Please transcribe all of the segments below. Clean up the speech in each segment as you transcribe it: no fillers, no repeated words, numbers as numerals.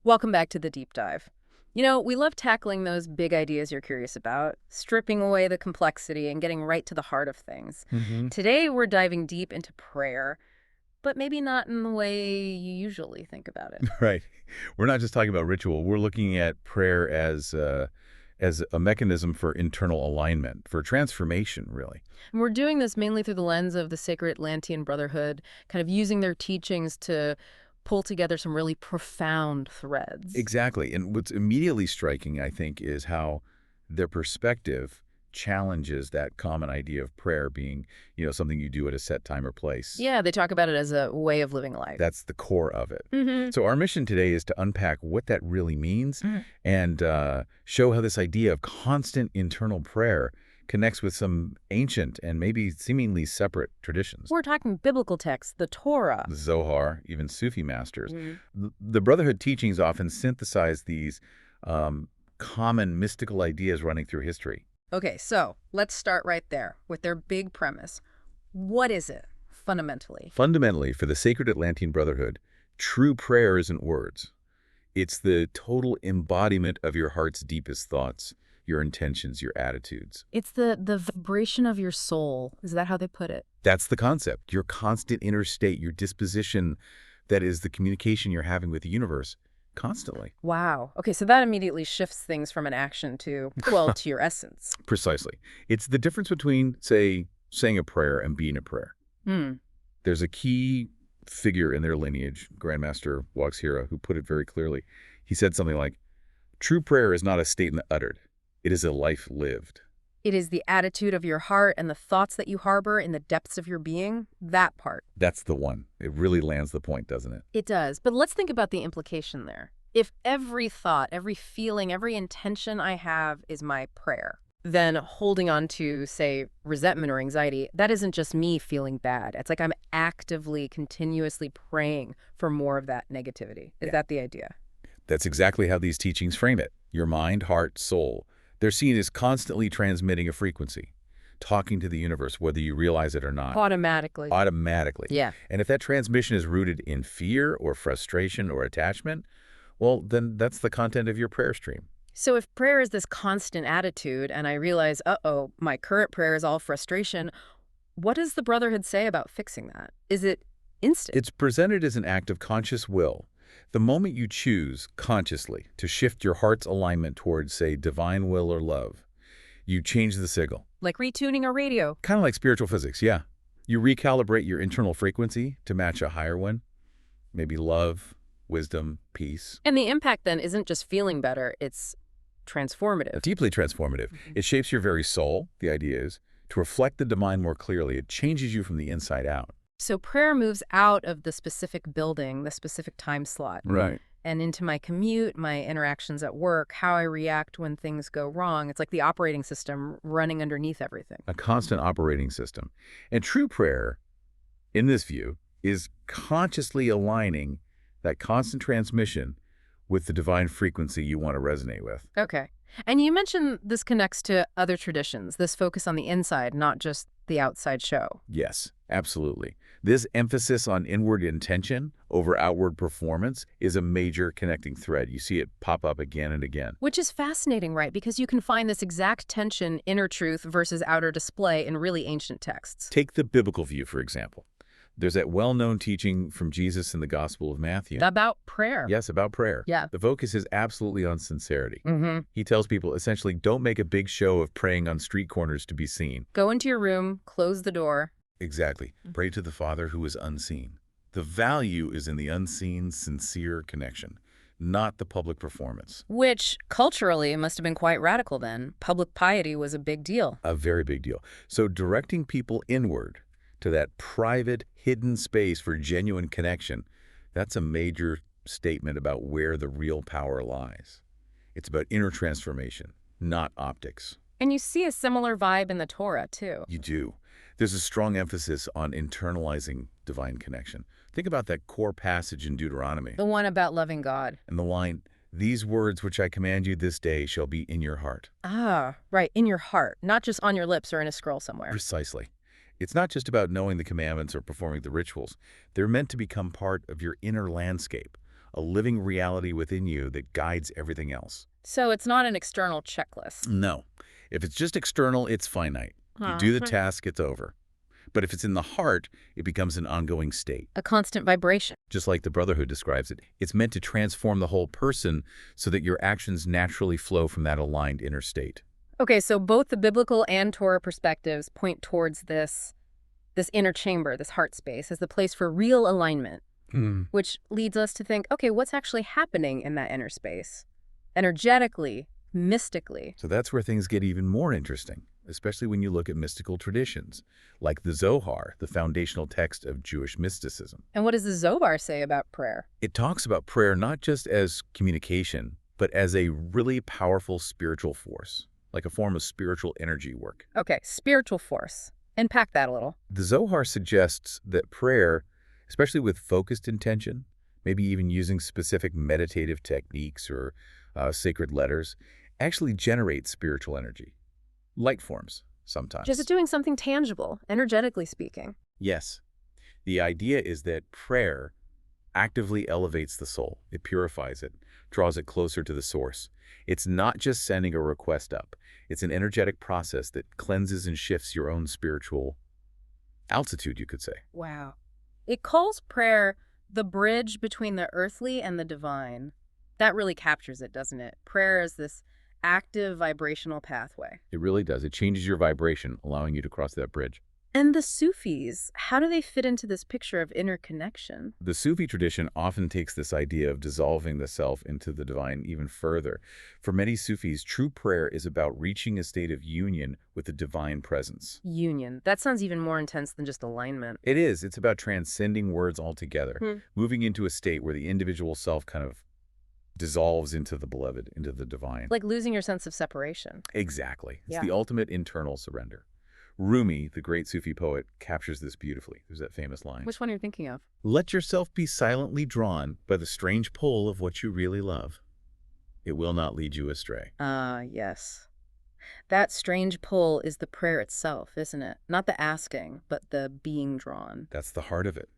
Welcome back to the deep dive. We love tackling those big ideas you're curious about, stripping away the complexity and getting right to the heart of things. hmm Today, we're diving deep into prayer, but maybe not in the way you usually think about it. Right. We're not just talking about ritual. We're looking at prayer as a mechanism for internal alignment, for transformation, really. And we're doing this mainly through the lens of the Sacred Atlantean Brotherhood, kind of using their teachings to pull together some really profound threads. Exactly. And what's immediately striking, I think, is how their perspective challenges that common idea of prayer being, something you do at a set time or place. Yeah, they talk about it as a way of living life. That's the core of it. Mm-hmm. So our mission today is to unpack what that really means and show how this idea of constant internal prayer connects with some ancient and maybe seemingly separate traditions. We're talking biblical texts, the Torah. The Zohar, even Sufi masters. Mhm. The Brotherhood teachings often synthesize these common mystical ideas running through history. Okay, so let's start right there with their big premise. What is it, fundamentally? Fundamentally, for the Sacred Atlantean Brotherhood, true prayer isn't words. It's the total embodiment of your heart's deepest thoughts, your intentions, your attitudes. It's the vibration of your soul. Is that how they put it? That's the concept. Your constant inner state, your disposition, that is the communication you're having with the universe constantly. Wow. Okay, so that immediately shifts things from an action to, well, to your essence. Precisely. It's the difference between, say, saying a prayer and being a prayer. Hmm. There's a key figure in their lineage, Grandmaster Waghira, who put it very clearly. He said something like, true prayer is not a statement uttered. It is a life lived. It is the attitude of your heart and the thoughts that you harbor in the depths of your being. That part. That's the one. It really lands the point, doesn't it? It does. But let's think about the implication there. If every thought, every feeling, every intention I have is my prayer, then holding on to, say, resentment or anxiety, that isn't just me feeling bad. It's like I'm actively, continuously praying for more of that negativity. Is that the idea? That's exactly how these teachings frame it. Your mind, heart, soul. They're seen as constantly transmitting a frequency, talking to the universe, whether you realize it or not. Automatically. Automatically. Yeah. And if that transmission is rooted in fear or frustration or attachment, well, then that's the content of your prayer stream. So if prayer is this constant attitude and I realize, uh-oh, my current prayer is all frustration, what does the Brotherhood say about fixing that? Is it instant? It's presented as an act of conscious will. The moment you choose consciously to shift your heart's alignment towards, say, divine will or love, you change the signal. Like retuning a radio. Kind of like spiritual physics, yeah. You recalibrate your internal frequency to match a higher one, maybe love, wisdom, peace. And the impact then isn't just feeling better, it's transformative. Deeply transformative. It shapes your very soul, the idea is, to reflect the divine more clearly. It changes you from the inside out. So prayer moves out of the specific building, the specific time slot, Right. and into my commute, my interactions at work, how I react when things go wrong. It's like the operating system running underneath everything. A constant operating system. And true prayer, in this view, is consciously aligning that constant transmission with the divine frequency you want to resonate with. Okay. And you mentioned this connects to other traditions, this focus on the inside, not just the outside show. Yes, absolutely. This emphasis on inward intention over outward performance is a major connecting thread. You see it pop up again and again. Which is fascinating, right? Because you can find this exact tension, inner truth versus outer display, in really ancient texts. Take the biblical view, for example. There's that well-known teaching from Jesus in the Gospel of Matthew. About prayer. Yes, about prayer. Yeah. The focus is absolutely on sincerity. Mm-hmm. He tells people, essentially, don't make a big show of praying on street corners to be seen. Go into your room, close the door. Exactly. Pray to the Father who is unseen. The value is in the unseen, sincere connection, not the public performance. Which, culturally, must have been quite radical then. Public piety was a big deal. A very big deal. So directing people inward to that private, hidden space for genuine connection, that's a major statement about where the real power lies. It's about inner transformation, not optics. And you see a similar vibe in the Torah, too. You do. There's a strong emphasis on internalizing divine connection. Think about that core passage in Deuteronomy. The one about loving God. And the line, these words which I command you this day shall be in your heart. Ah, right, in your heart, not just on your lips or in a scroll somewhere. Precisely. It's not just about knowing the commandments or performing the rituals. They're meant to become part of your inner landscape, a living reality within you that guides everything else. So it's not an external checklist. No. If it's just external, it's finite. You do the task, it's over. But if it's in the heart, it becomes an ongoing state. A constant vibration. Just like the Brotherhood describes it, it's meant to transform the whole person so that your actions naturally flow from that aligned inner state. Okay, so both the biblical and Torah perspectives point towards this inner chamber, this heart space, as the place for real alignment, which leads us to think, okay, what's actually happening in that inner space? Energetically, mystically. So that's where things get even more interesting, especially when you look at mystical traditions, like the Zohar, the foundational text of Jewish mysticism. And what does the Zohar say about prayer? It talks about prayer not just as communication, but as a really powerful spiritual force, like a form of spiritual energy work. Okay, spiritual force. Unpack that a little. The Zohar suggests that prayer, especially with focused intention, maybe even using specific meditative techniques or sacred letters, actually generates spiritual energy. Light forms, sometimes. Just doing something tangible, energetically speaking. Yes. The idea is that prayer actively elevates the soul. It purifies it, draws it closer to the source. It's not just sending a request up. It's an energetic process that cleanses and shifts your own spiritual altitude, you could say. Wow. It calls prayer the bridge between the earthly and the divine. That really captures it, doesn't it? Prayer is this active vibrational pathway. It really does. It changes your vibration, allowing you to cross that bridge. And the Sufis, how do they fit into this picture of inner connection? The Sufi tradition often takes this idea of dissolving the self into the divine even further. For many Sufis, true prayer is about reaching a state of union with the divine presence. Union. That sounds even more intense than just alignment. It is. It's about transcending words altogether, moving into a state where the individual self kind of dissolves into the beloved, into the divine. Like losing your sense of separation. Exactly. It's Yeah. the ultimate internal surrender. Rumi, the great Sufi poet, captures this beautifully. There's that famous line. Which one are you thinking of? Let yourself be silently drawn by the strange pull of what you really love. It will not lead you astray. Yes. That strange pull is the prayer itself, isn't it? Not the asking, but the being drawn. That's the heart of it.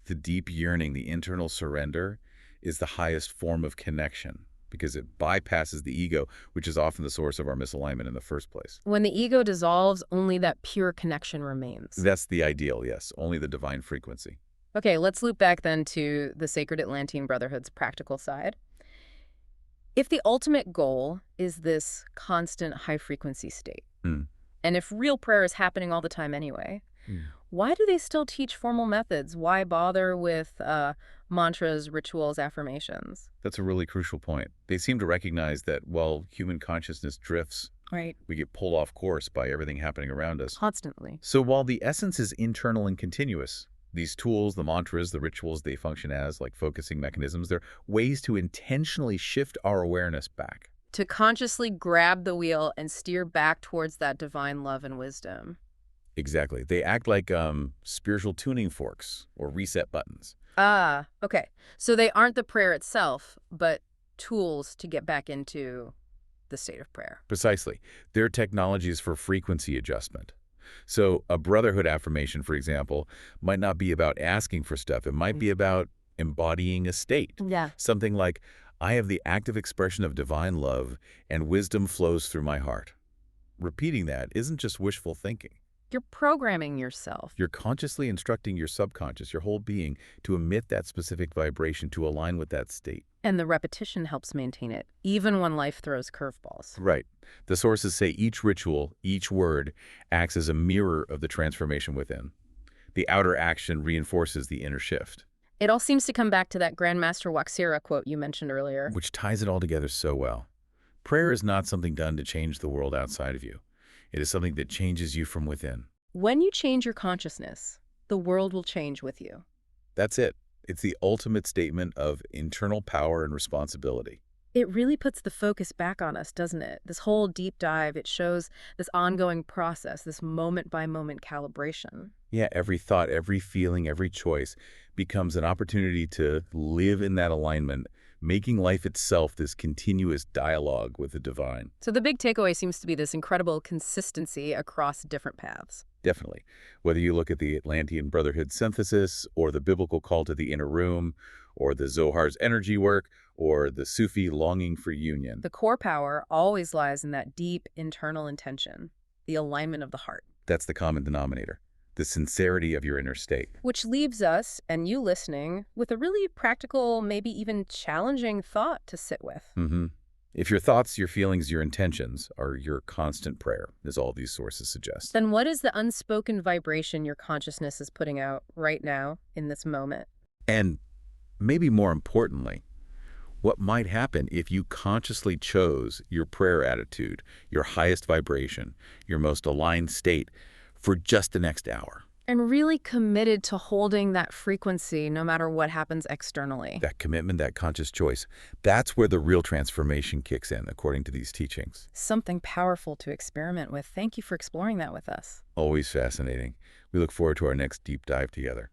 The deep yearning, the internal surrender, is the highest form of connection because it bypasses the ego, which is often the source of our misalignment in the first place. When the ego dissolves, only that pure connection remains. That's the ideal, yes. Only the divine frequency. Okay, let's loop back then to the Sacred Atlantean Brotherhood's practical side. If the ultimate goal is this constant high-frequency state, and if real prayer is happening all the time anyway, why do they still teach formal methods? Why bother with mantras, rituals, affirmations? That's a really crucial point. They seem to recognize that while human consciousness drifts, Right. we get pulled off course by everything happening around us. Constantly. So while the essence is internal and continuous, these tools, the mantras, the rituals, they function as like focusing mechanisms. They're ways to intentionally shift our awareness back. To consciously grab the wheel and steer back towards that divine love and wisdom. Exactly. They act like spiritual tuning forks or reset buttons. Okay. So they aren't the prayer itself, but tools to get back into the state of prayer. Precisely. They're technologies for frequency adjustment. So a brotherhood affirmation, for example, might not be about asking for stuff. It might be about embodying a state. Yeah. Something like, I have the active expression of divine love and wisdom flows through my heart. Repeating that isn't just wishful thinking. You're programming yourself. You're consciously instructing your subconscious, your whole being, to emit that specific vibration to align with that state. And the repetition helps maintain it, even when life throws curveballs. Right. The sources say each ritual, each word, acts as a mirror of the transformation within. The outer action reinforces the inner shift. It all seems to come back to that Grandmaster Waxira quote you mentioned earlier. Which ties it all together so well. Prayer is not something done to change the world outside of you. It is something that changes you from within. When you change your consciousness, the world will change with you. That's it. It's the ultimate statement of internal power and responsibility. It really puts the focus back on us, doesn't it? This whole deep dive, it shows this ongoing process, this moment-by-moment calibration. Yeah, every thought, every feeling, every choice becomes an opportunity to live in that alignment, making life itself this continuous dialogue with the divine. So the big takeaway seems to be this incredible consistency across different paths. Definitely. Whether you look at the Atlantean Brotherhood synthesis, or the biblical call to the inner room, or the Zohar's energy work, or the Sufi longing for union. The core power always lies in that deep internal intention, the alignment of the heart. That's the common denominator, the sincerity of your inner state. Which leaves us, and you listening, with a really practical, maybe even challenging thought to sit with. If your thoughts, your feelings, your intentions are your constant prayer, as all these sources suggest. Then what is the unspoken vibration your consciousness is putting out right now, in this moment? And maybe more importantly, what might happen if you consciously chose your prayer attitude, your highest vibration, your most aligned state for just the next hour? And really committed to holding that frequency no matter what happens externally. That commitment, that conscious choice, that's where the real transformation kicks in, according to these teachings. Something powerful to experiment with. Thank you for exploring that with us. Always fascinating. We look forward to our next deep dive together.